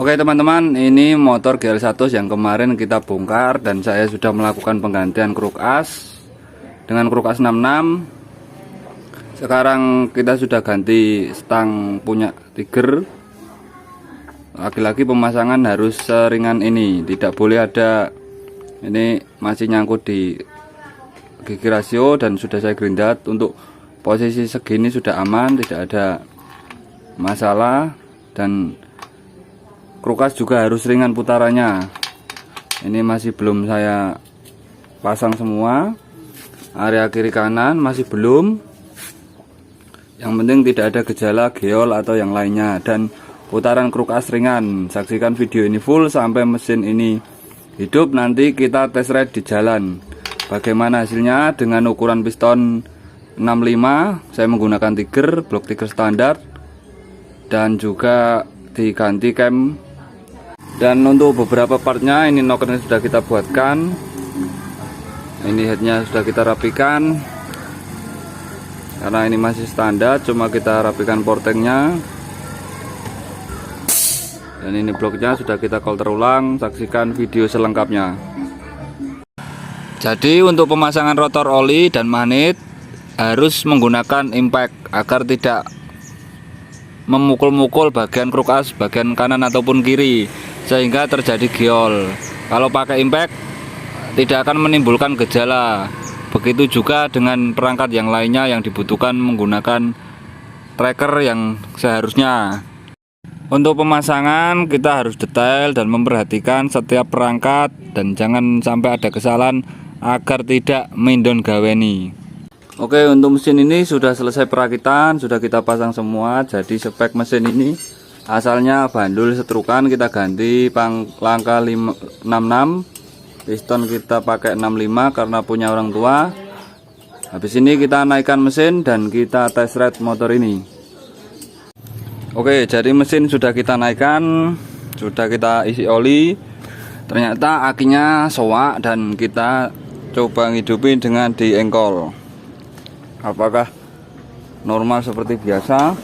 Oke teman-teman, ini motor GL100 yang kemarin kita bongkar dan saya sudah melakukan penggantian kruk as dengan kruk as 66. Sekarang kita sudah ganti stang punya Tiger. Lagi-lagi pemasangan harus seringan ini, tidak boleh ada, ini masih nyangkut di gigi rasio dan sudah saya gerindat. Untuk posisi segini sudah aman, tidak ada masalah, dan kruk as juga harus ringan putarannya. Ini masih belum saya pasang semua, area kiri kanan masih belum. Yang penting tidak ada gejala geol atau yang lainnya, dan putaran kruk as ringan. Saksikan video ini full sampai mesin ini hidup. Nanti kita test ride di jalan bagaimana hasilnya. Dengan ukuran piston 65, saya menggunakan Tiger, blok Tiger standar, dan juga diganti cam. Dan untuk beberapa partnya, ini nokernya sudah kita buatkan, ini headnya sudah kita rapikan karena ini masih standar, cuma kita rapikan portengnya. Dan ini bloknya sudah kita coulter ulang. Saksikan video selengkapnya. Jadi untuk pemasangan rotor oli dan magnet harus menggunakan impact agar tidak memukul-mukul bagian kruk as bagian kanan ataupun kiri sehingga terjadi geol. Kalau pakai impact tidak akan menimbulkan gejala. Begitu juga dengan perangkat yang lainnya yang dibutuhkan menggunakan tracker yang seharusnya. Untuk pemasangan kita harus detail dan memperhatikan setiap perangkat dan jangan sampai ada kesalahan agar tidak mindon gaweni. Oke, untuk mesin ini sudah selesai perakitan, sudah kita pasang semua. Jadi spek mesin ini asalnya bandul setrukan, kita ganti langkah 66, piston kita pakai 65 karena punya orang tua. Habis ini kita naikkan mesin dan kita test ride motor ini. Oke, jadi mesin sudah kita naikkan, sudah kita isi oli. Ternyata akinya soak dan kita coba ngidupin dengan diengkol. Apakah normal seperti biasa?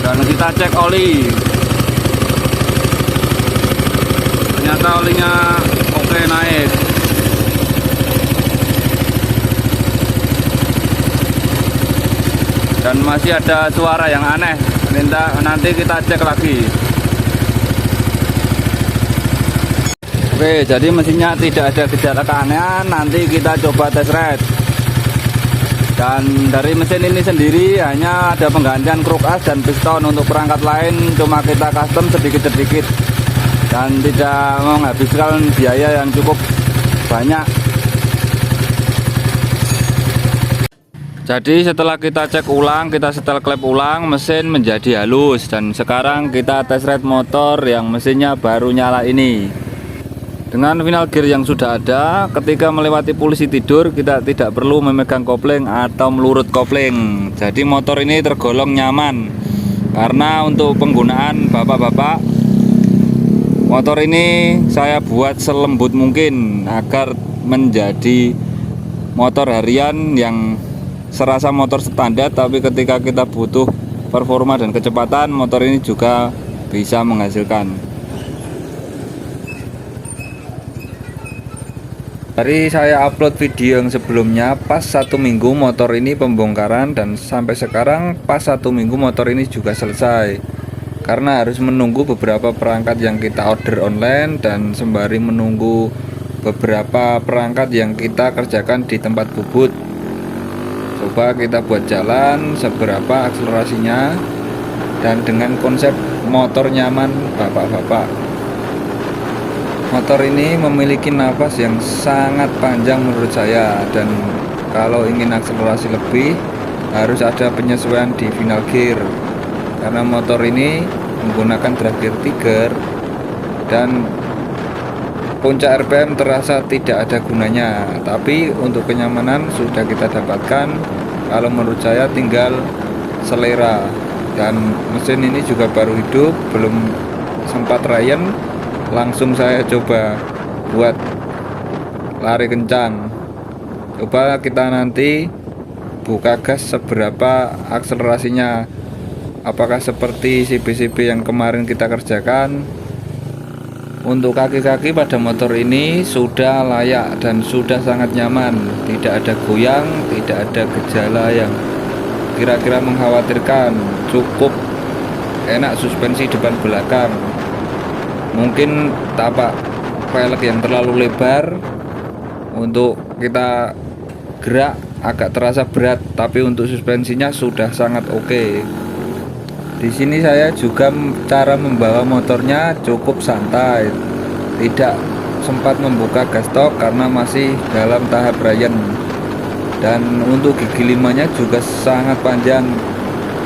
Dan kita cek oli. Ternyata olinya oke, naik. Dan masih ada suara yang aneh. Nanti kita cek lagi. Oke, jadi mesinnya tidak ada gejala keanehan. Nanti kita coba test ride. Dan dari mesin ini sendiri hanya ada penggantian kruk as dan piston. Untuk perangkat lain cuma kita custom sedikit-sedikit dan tidak menghabiskan biaya yang cukup banyak. Jadi setelah kita cek ulang, kita setel klep ulang, mesin menjadi halus. Dan sekarang kita test ride motor yang mesinnya baru nyala ini. Dengan final gear yang sudah ada, ketika melewati polisi tidur kita tidak perlu memegang kopling atau melurut kopling. Jadi motor ini tergolong nyaman. Karena untuk penggunaan bapak-bapak, motor ini saya buat selembut mungkin agar menjadi motor harian yang serasa motor standar, tapi ketika kita butuh performa dan kecepatan, motor ini juga bisa menghasilkan. Dari saya upload video yang sebelumnya pas 1 minggu motor ini pembongkaran, dan sampai sekarang pas 1 minggu motor ini juga selesai. Karena harus menunggu beberapa perangkat yang kita order online dan sembari menunggu beberapa perangkat yang kita kerjakan di tempat bubut. Coba kita buat jalan seberapa akselerasinya dan dengan konsep motor nyaman bapak-bapak. Motor ini memiliki nafas yang sangat panjang menurut saya, dan kalau ingin akselerasi lebih harus ada penyesuaian di final gear. Karena motor ini menggunakan drive gear Tiger dan puncak RPM terasa tidak ada gunanya, tapi untuk kenyamanan sudah kita dapatkan. Kalau menurut saya tinggal selera. Dan mesin ini juga baru hidup, belum sempat Ryan, langsung saya coba buat lari kencang. Coba kita nanti buka gas seberapa akselerasinya, apakah seperti CB-CB yang kemarin kita kerjakan. Untuk kaki-kaki pada motor ini sudah layak dan sudah sangat nyaman, tidak ada goyang, tidak ada gejala yang kira-kira mengkhawatirkan. Cukup enak suspensi depan belakang. Mungkin tapak velg yang terlalu lebar, untuk kita gerak agak terasa berat, tapi untuk suspensinya sudah sangat oke. Di sini saya juga cara membawa motornya cukup santai, tidak sempat membuka gas stok karena masih dalam tahap Ryan. Dan untuk gigi 5-nya juga sangat panjang,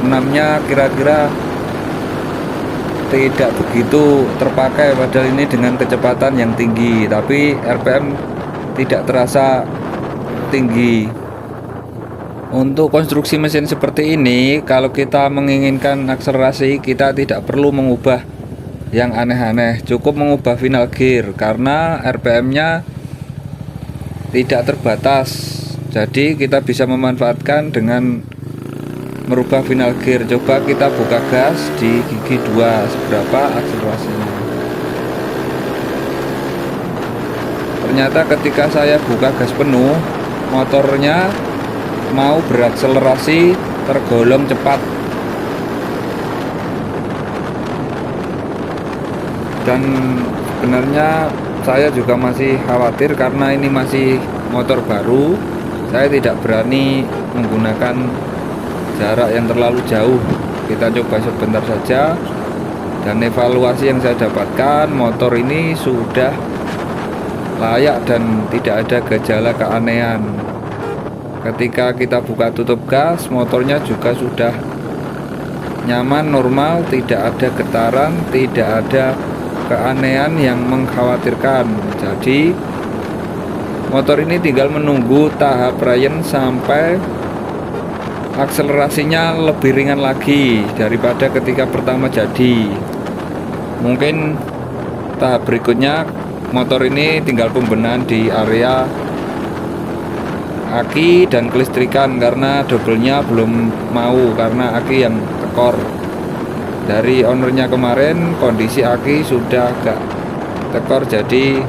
6-nya kira-kira tidak begitu terpakai, padahal ini dengan kecepatan yang tinggi, tapi RPM tidak terasa tinggi. Untuk konstruksi mesin seperti ini, kalau kita menginginkan akselerasi, kita tidak perlu mengubah yang aneh-aneh, cukup mengubah final gear karena RPM-nya tidak terbatas. Jadi kita bisa memanfaatkan dengan merubah final gear. Coba kita buka gas di gigi 2, seberapa akselerasinya. Ternyata ketika saya buka gas penuh, motornya mau berakselerasi tergolong cepat. Dan sebenarnya saya juga masih khawatir karena ini masih motor baru. Saya tidak berani menggunakan jarak yang terlalu jauh. Kita coba sebentar saja. Dan evaluasi yang saya dapatkan, motor ini sudah layak dan tidak ada gejala keanehan. Ketika kita buka tutup gas, motornya juga sudah nyaman, normal, tidak ada getaran, tidak ada keanehan yang mengkhawatirkan. Jadi motor ini tinggal menunggu tahap Ryan sampai akselerasinya lebih ringan lagi daripada ketika pertama jadi. Mungkin tahap berikutnya motor ini tinggal pembenahan di area aki dan kelistrikan, karena doublenya belum mau karena aki yang tekor. Dari ownernya kemarin kondisi aki sudah agak tekor, jadi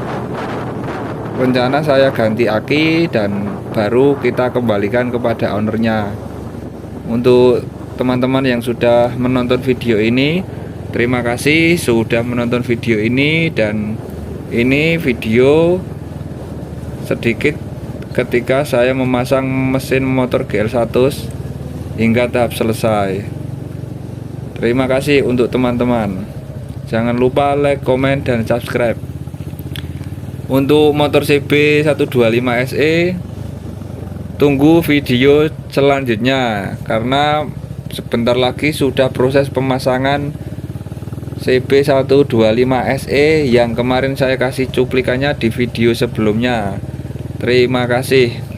rencana saya ganti aki dan baru kita kembalikan kepada ownernya. Untuk teman-teman yang sudah menonton video ini, terima kasih sudah menonton video ini. Dan ini video sedikit ketika saya memasang mesin motor GL100 hingga tahap selesai. Terima kasih untuk teman-teman. Jangan lupa like, komen, dan subscribe. Untuk motor CB125 SE, tunggu video selanjutnya karena sebentar lagi sudah proses pemasangan CB125 SE yang kemarin saya kasih cuplikannya di video sebelumnya. Terima kasih.